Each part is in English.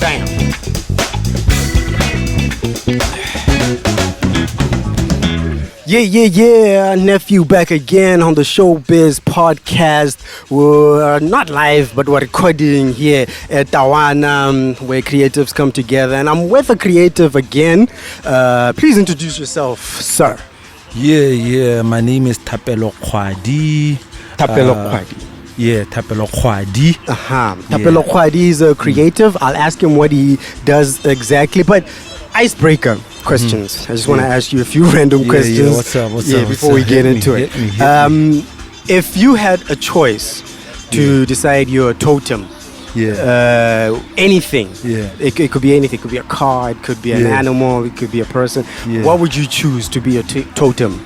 Damn. Yeah, nephew back again on the SHOWBIZ podcast. We're not live, but we're recording here at Tawana, where creatives come together. And I'm with a creative again. Please introduce yourself, sir. Yeah, my name is Thapelo Kgwadi. Thapelo Kgwadi. Yeah, Thapelo Kgwadi. Thapelo Kgwadi is a creative. I'll ask him what he does exactly, but icebreaker questions. I just want to ask you a few random questions. Yeah, what's up? Before we get into it. If you had a choice to decide your totem, anything. Yeah. It could be anything. It could be a car. It could be an animal. It could be a person. Yeah. What would you choose to be your totem?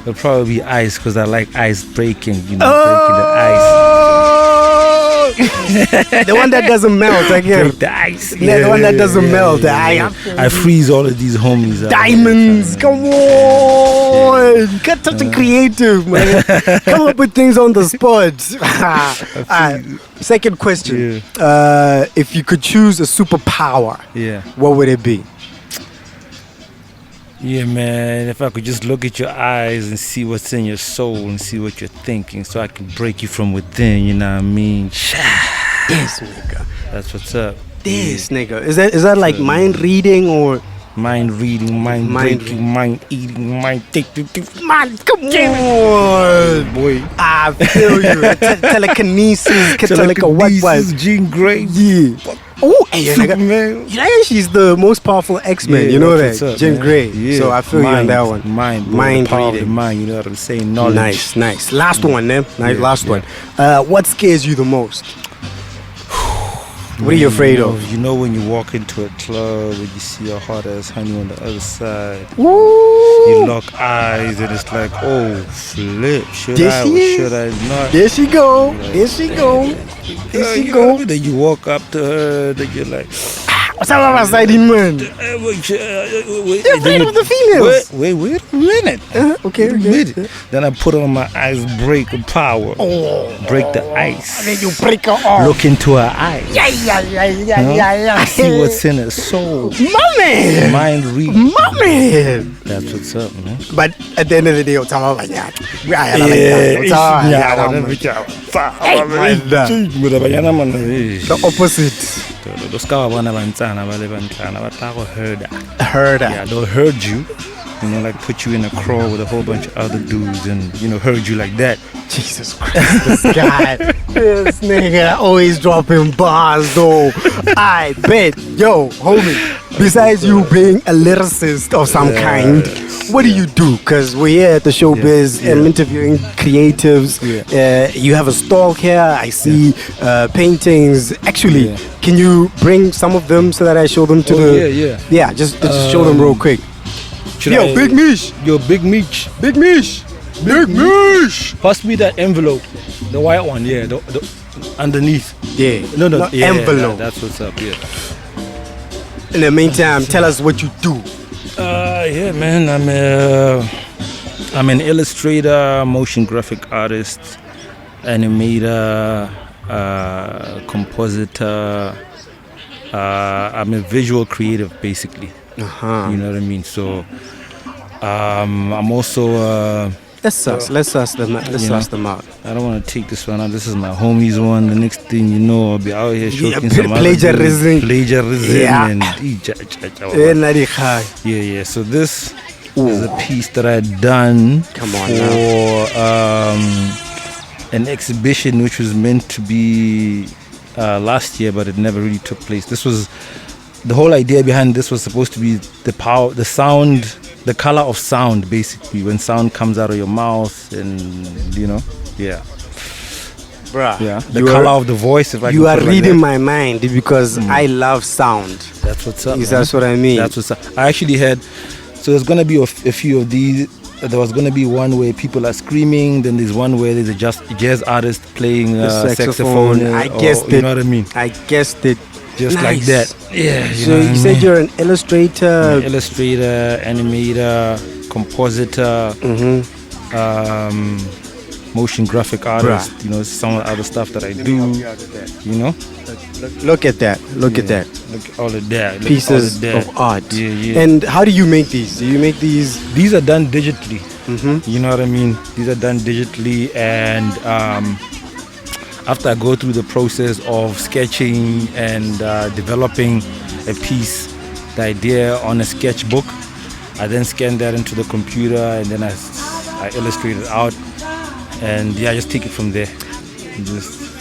It'll probably be ice because I like ice breaking. Breaking the ice. The one that doesn't melt, again. Break the ice. The one that doesn't melt. I freeze all of these homies. Diamonds, come on! Get such a creative, man. Come up with things on the spot. Second question. If you could choose a superpower, what would it be? Yeah, man, if I could just look at your eyes and see what's in your soul and see what you're thinking so I can break you from within, you know what I mean? This nigga. That's what's up. This nigga. Is that like mind reading or? Mind reading, mind breaking, mind eating, mind taking. Man, come on, boy. I feel you. Telekinesis, telekinesis, Jean Grey. Yeah. Oh, hey, Superman. She's the most powerful X-Men. Yeah, you know that, up, Jean Grey. Yeah. So I feel you on that one. Mind reading. Mind, you know what I'm saying? Knowledge. Nice. Last one, then. Last one. What scares you the most? What are you afraid of? You know when you walk into a club and you see a hot ass honey on the other side. Woo! You lock eyes and it's like, oh, flip. Should I not? There she go. Then you walk up to her, then you're like, what's up, man? Wait, You're afraid of the females. Wait a minute. Okay. Then I put on my ice breaker power. Break the ice. And then you break her off. Look into her eyes. Yeah. See what's in her soul. My man. Mind reading. My man. That's what's up, man. But at the end of the day, it's all like that. The opposite. Herder. Yeah, they'll herd you. Like put you in a crawl with a whole bunch of other dudes and, herd you like that. Jesus Christ, this guy. This nigga always dropping bars, though. I bet. Yo, homie, besides you being a lyricist of some kind, what do you do? Because we're here at the SHOWBIZ. I'm interviewing creatives. You have a stall here. I see paintings. Actually, can you bring some of them so that I show them to Yeah, just show them real quick. Big Mish. Big Mish. Big Mish. Big Mish. Pass me that envelope. The white one, the underneath. Yeah. No, envelope. That's what's up, In the meantime, tell us what you do. Man, I'm an illustrator, motion graphic artist, animator, compositor. I'm a visual creative, basically. You know what I mean? So I'm also let's suss them out. I don't want to take this one out. This is my homie's one. The next thing you know, I'll be out here shooting some plagiarism. Yeah. So this is a piece that I done for an exhibition which was meant to be last year, but it never really took place. This was the whole idea behind this was supposed to be the sound, the color of sound, basically, when sound comes out of your mouth, and bruh. Yeah, the color of the voice. If I you are reading my mind because I love sound. That's what's up. That's what I mean. That's what's up. I actually had. So there's gonna be a few of these. There was gonna be one where people are screaming. Then there's one where there's a jazz artist playing saxophone. I guessed it. You know what I mean? I guessed it. Just like that. Yeah. So you said you're an illustrator. Illustrator, animator, compositor. motion graphic artist. You know, some of the other stuff that I do. You know, look at that. Look at that. Look at all of that. Pieces of art. Yeah. And how do you make these? Do you make these? These are done digitally. You know what I mean? These are done digitally, and after I go through the process of sketching and developing a piece, the idea on a sketchbook, I then scan that into the computer, and then I illustrate it out, and I just take it from there.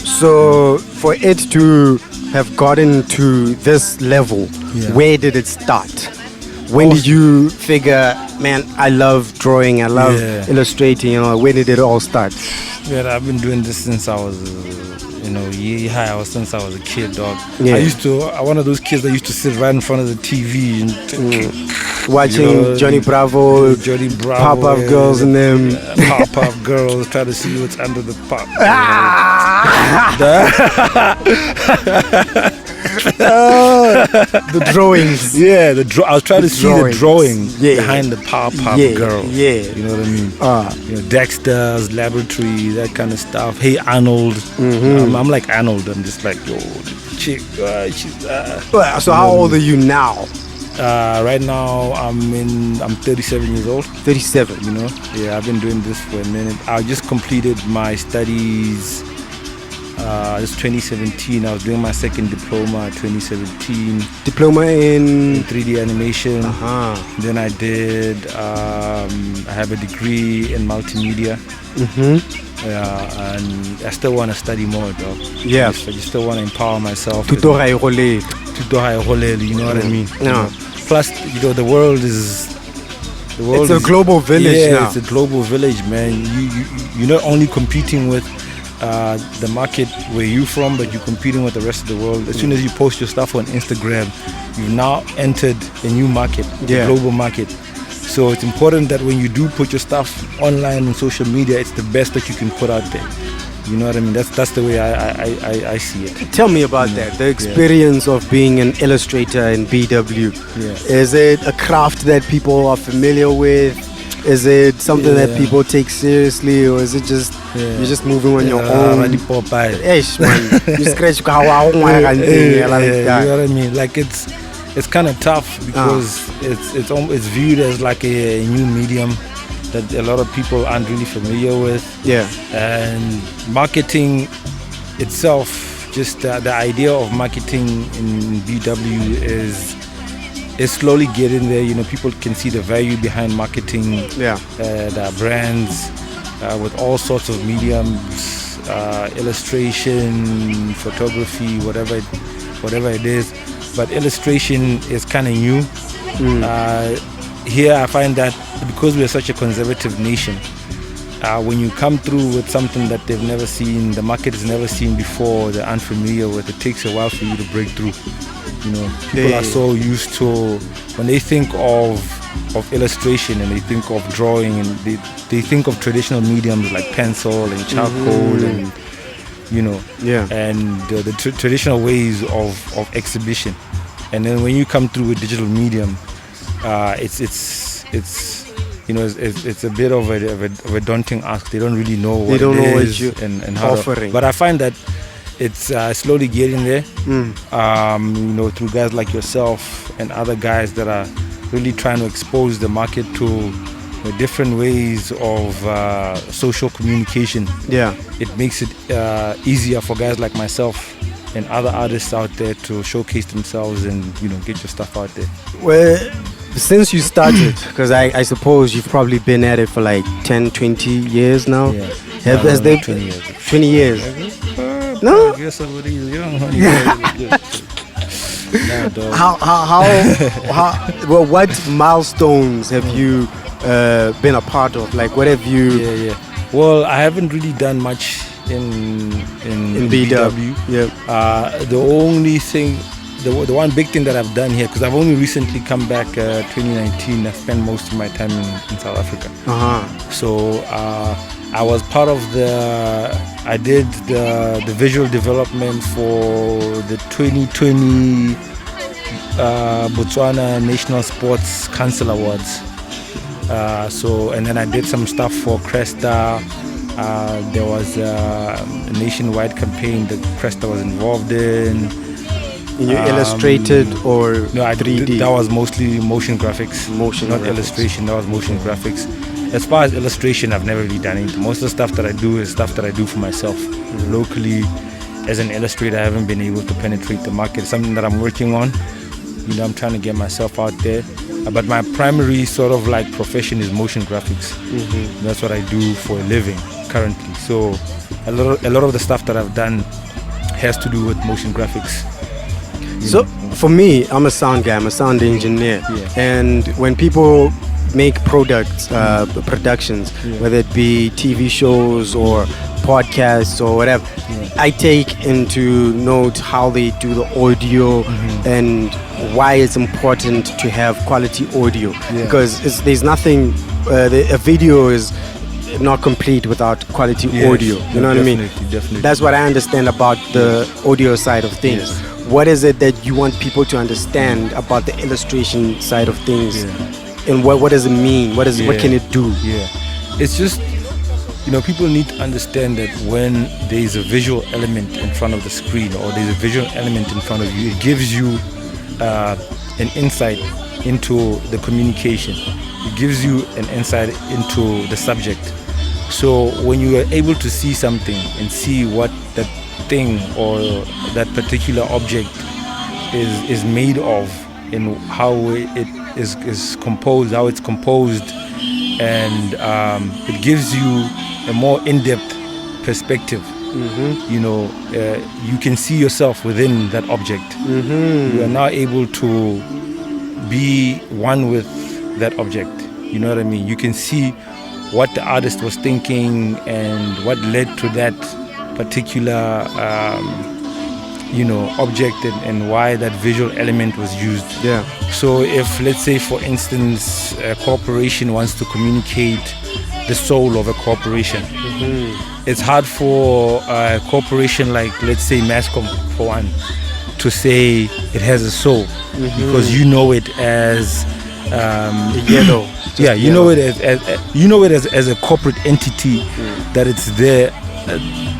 So for it to have gotten to this level, where did it start? When did you figure, man, I love drawing, I love illustrating, you know, when did it all start? Yeah, I've been doing this since I was since I was a kid, dog. Yeah. One of those kids that used to sit right in front of the TV and watching Johnny Bravo, Pop-Up Girls and them. Pop-Up Girls, try to see what's under the pop. The drawings. Yeah, I was trying to see the drawings behind the Pop-Up Girl. Yeah. You know what I mean? You know, Dexter's Laboratory, that kind of stuff. Hey Arnold. I'm like Arnold. I'm just like, yo, the chick, she's So how old are you now? Right now I'm 37 years old. 37. You know? Yeah, I've been doing this for a minute. I just completed my studies. It's 2017. I was doing my second diploma 2017. Diploma in 3D animation. Then I did. I have a degree in multimedia. And I still want to study more, dog. Yeah. I just still want to empower myself. You know what I mean? Yeah. Plus, you know, the world is. It's a global village now. It's a global village, man. You're not only competing with the market where you're from, but you're competing with the rest of the world. As soon as you post your stuff on Instagram, you've now entered a new market, the global market. So it's important that when you do put your stuff online on social media, it's the best that you can put out there. You know what I mean? That's the way I see it. Tell me about that, the experience of being an illustrator in BW. Is it a craft that people are familiar with? Is it something that people take seriously, or is it just you're just moving on your own? Eish, man. You scratch you know what I mean? Like it's kind of tough because it's viewed as like a new medium that a lot of people aren't really familiar with. Yeah. And marketing itself, just the idea of marketing in BW is slowly getting there. You know, people can see the value behind marketing. There are brands with all sorts of mediums, illustration, photography, whatever it is. But illustration is kind of new. Here I find that because we are such a conservative nation, when you come through with something that they've never seen, the market has never seen before, they're unfamiliar with, it takes a while for you to break through. You know, people are so used to, when they think of illustration and they think of drawing, and they think of traditional mediums like pencil and charcoal and and the traditional ways of exhibition. And then when you come through with digital medium, it's a bit of a daunting ask. They don't really know what it is and how offering. But I find that it's slowly getting there. Through guys like yourself and other guys that are really trying to expose the market to different ways of social communication. It makes it easier for guys like myself and other artists out there to showcase themselves and get your stuff out there. Well, since you started, because I suppose you've probably been at it for like 10, 20 years now. Has there 20 years? 20 years. No? I guess somebody's young, honey. Well, what milestones have you been a part of? Like, what have you? Well, I haven't really done much in BW. The only thing, the one big thing that I've done here, because I've only recently come back 2019. I spent most of my time in South Africa. So I was part of I did the visual development for the 2020 Botswana National Sports Council Awards. And then I did some stuff for Cresta, There was a nationwide campaign that Cresta was involved in. You illustrated or no, 3D? That was mostly motion graphics. Not graphics. Illustration. That was motion graphics. As far as illustration, I've never really done it. Most of the stuff that I do is stuff that I do for myself. Locally, as an illustrator, I haven't been able to penetrate the market. It's something that I'm working on. I'm trying to get myself out there. But my primary sort of like profession is motion graphics. That's what I do for a living currently. So a lot of the stuff that I've done has to do with motion graphics. So for me, I'm a sound guy, I'm a sound engineer. And when people make products, productions, whether it be TV shows or podcasts or whatever, I take into note how they do the audio and why it's important to have quality audio. Because there's nothing, a video is not complete without quality audio. You know what I mean? Definitely. That's what I understand about the audio side of things. What is it that you want people to understand about the illustration side of things? And what does it mean? What can it do? It's just, people need to understand that when there's a visual element in front of the screen or there's a visual element in front of you, it gives you an insight into the communication. It gives you an insight into the subject. So when you are able to see something and see what that thing or that particular object is made of and how it is composed, how it's composed, and it gives you a more in-depth perspective. You can see yourself within that object. You are now able to be one with that object. You know what I mean? You can see what the artist was thinking and what led to that particular object and why that visual element was used. So if, let's say, for instance, a corporation wants to communicate the soul of a corporation, it's hard for a corporation like, let's say, Mascom, for one, to say it has a soul, because you know it as yellow. You know it as a corporate entity, that it's there,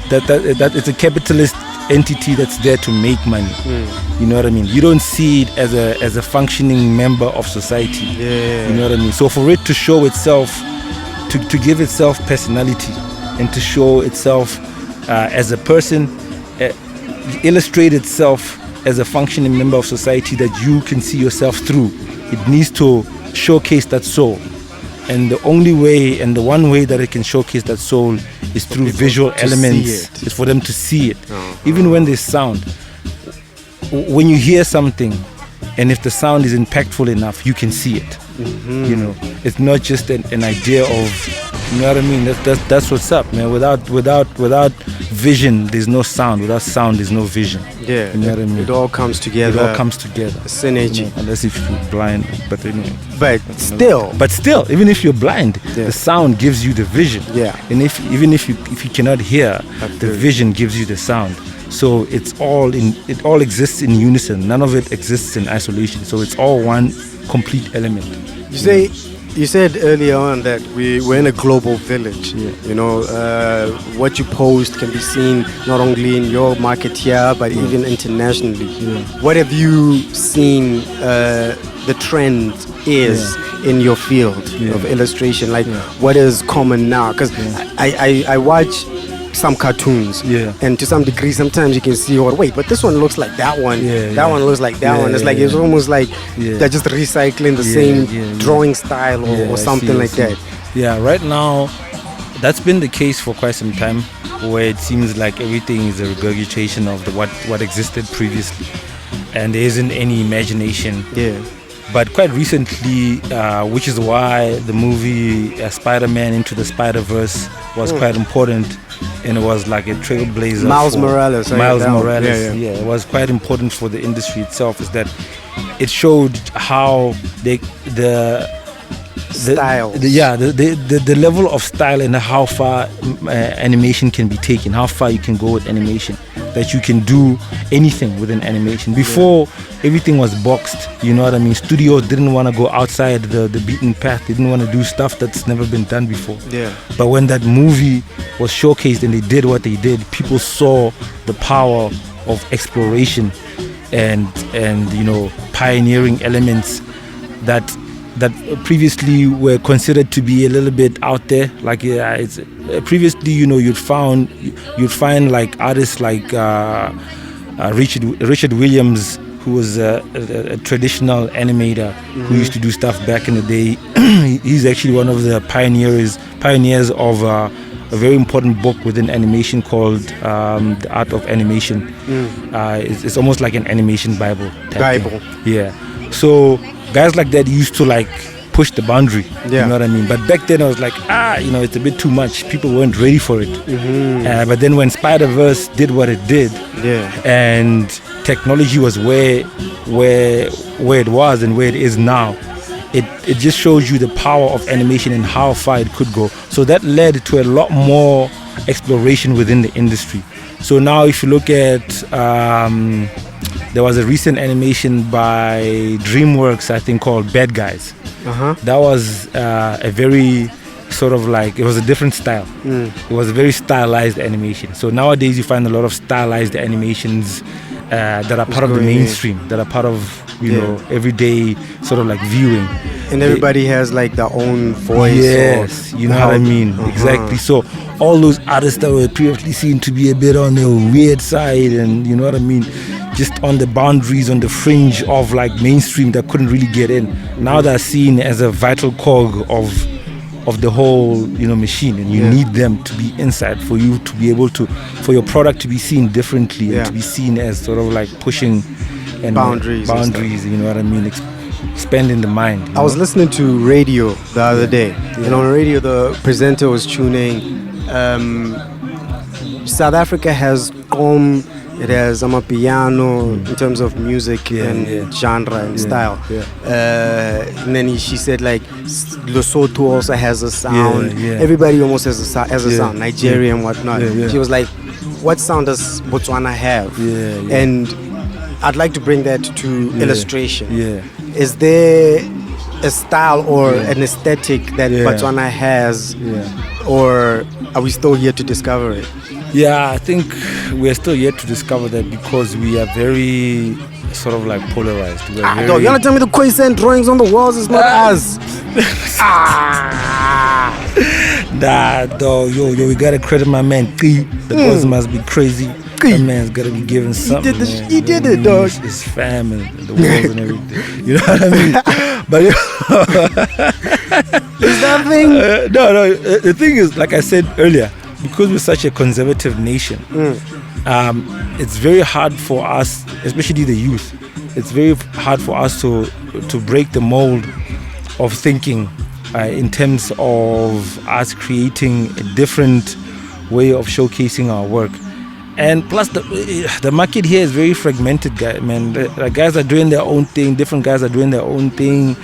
that it's a capitalist entity that's there to make money. You know what I mean? You don't see it as a functioning member of society. You know what I mean? So for it to show itself, to give itself personality and to show itself as a person, illustrate itself as a functioning member of society that you can see yourself through, it needs to showcase that soul. And the only way and the one way that it can showcase that soul is through visual elements. It's for them to see it. Even when there's sound, when you hear something and if the sound is impactful enough, you can see it. It's not just an idea of, you know what I mean? That's what's up, man. Without vision, there's no sound. Without sound, there's no vision. You know what I mean? It all comes together. It all comes together. Synergy. Unless if you're blind, but anyway. But still, even if you're blind, the sound gives you the vision. And even if you cannot hear, the vision gives you the sound. So it all exists in unison. None of it exists in isolation. So it's all one complete element. You said earlier on that we're in a global village. What you post can be seen not only in your market here, but even internationally. What have you seen the trend is in your field of illustration? Like, what is common now? Because I watch some cartoons, and to some degree sometimes you can see, but this one looks like that one, one looks like that one. It's like it's almost like they're just recycling the same drawing style or something like that. Right now that's been the case for quite some time, where it seems like everything is a regurgitation of what existed previously, and there isn't any imagination. But quite recently, which is why the movie Spider-Man Into the Spider-Verse was quite important, and it was like a trailblazer. Miles Morales. It was quite important for the industry itself, is that it showed how the style. The level of style and how far animation can be taken, how far you can go with animation, that you can do anything with an animation. Before, everything was boxed, you know what I mean? Studios didn't want to go outside the beaten path. They didn't want to do stuff that's never been done before. Yeah. But when that movie was showcased and they did what they did, people saw the power of exploration and you know, pioneering elements that previously were considered to be a little bit out there. Like it's previously, you know, you'd find like artists like Richard Williams, who was a traditional animator who used to do stuff back in the day. He's actually one of the pioneers of a very important book within animation called The Art of Animation. It's almost like an animation Bible. Yeah. So guys like that used to like push the boundary. You know what I mean? But back then I was like, you know, it's a bit too much. People weren't ready for it. But then when Spider-Verse did what it did, and technology was where it was and where it is now, it just shows you the power of animation and how far it could go. So that led to a lot more exploration within the industry. So now if you look at there was a recent animation by DreamWorks, I think, called Bad Guys. That was a very sort of like, it was a different style. It was a very stylized animation. So nowadays you find a lot of stylized animations that are part of the mainstream, that are part of, you know, everyday sort of like viewing. And everybody has like their own voice. Yes, you know what I mean? Exactly. So all those artists that were previously seen to be a bit on the weird side, and you know what I mean, just on the boundaries, on the fringe of like mainstream, that couldn't really get in, now they're seen as a vital cog of the whole, you know, machine, and you need them to be inside for you to be able to, for your product to be seen differently and to be seen as sort of like pushing and boundaries, you know what I mean, expanding the mind. I was listening to radio the other day, and on radio the presenter was tuning. South Africa has it has amapiano in terms of music and genre and style. And then she said like Lesotho also has a sound. Everybody almost has a sound. Nigeria and whatnot. She was like, what sound does Botswana have? And I'd like to bring that to illustration. Is there a style or an aesthetic that Botswana has, or are we still here to discover it? Yeah, I think we're still yet to discover that, because we are very sort of like polarized. Dog, you wanna tell me the quicksand drawings on the walls is not us? Nah, dog, yo, we gotta credit my man T. The boys must be crazy. That man's gotta be given something. He did it, dog. His family, the walls and everything. You know what I mean? But is that thing? No. The thing is, like I said earlier, because we're such a conservative nation, it's very hard for us, especially the youth. It's very hard for us to break the mold of thinking in terms of us creating a different way of showcasing our work. And plus the market here is very fragmented, man. The guys are doing their own thing, different guys are doing their own thing,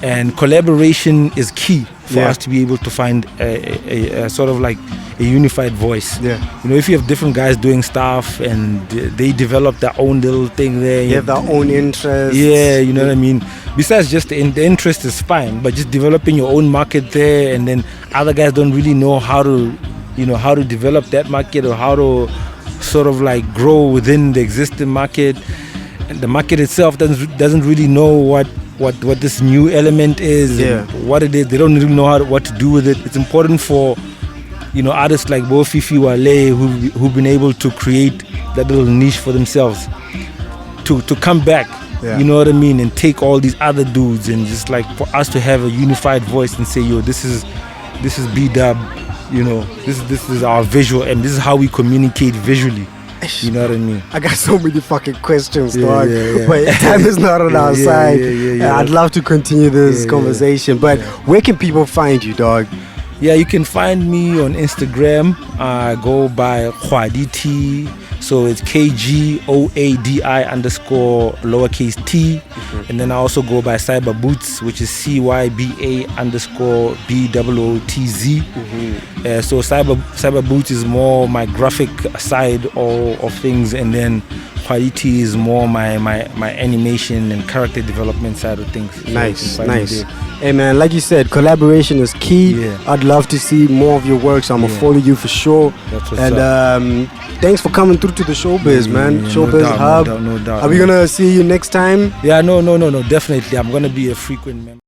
and collaboration is key for us to be able to find a sort of like a unified voice. You know, if you have different guys doing stuff and they develop their own little thing there, they have their own interests. You know what I mean? Besides just the interest is fine, but just developing your own market there, and then other guys don't really know how to develop that market, or how to sort of like grow within the existing market, and the market itself doesn't really know what this new element is, and what it is. They don't really know what to do with it. It's important for, you know, artists like Bo Fifi Wale, who've been able to create that little niche for themselves, to come back, you know what I mean, and take all these other dudes, and just like for us to have a unified voice and say, yo, this is B-Dub, you know, this is our visual, and this is how we communicate visually. You know what I mean? I got so many fucking questions, dog. But time is not on our side. I'd love to continue this conversation, but where can people find you, dog? Yeah, you can find me on Instagram. I go by Kgwadi T. So it's KGOADI _t, and then I also go by Cyber Boots, which is CYBA _BOOTZ. So Cyber Boots is more my graphic side of things, and then Kgwadi is more my animation and character development side of things. So nice. Hey man, like you said, collaboration is key. Yeah. I'd love to see more of your work, so I'm gonna follow you for sure. That's what's and thanks for coming through to the Showbiz, man. Showbiz Hub. No doubt. Are we gonna see you next time? Yeah, no, definitely. I'm gonna be a frequent member.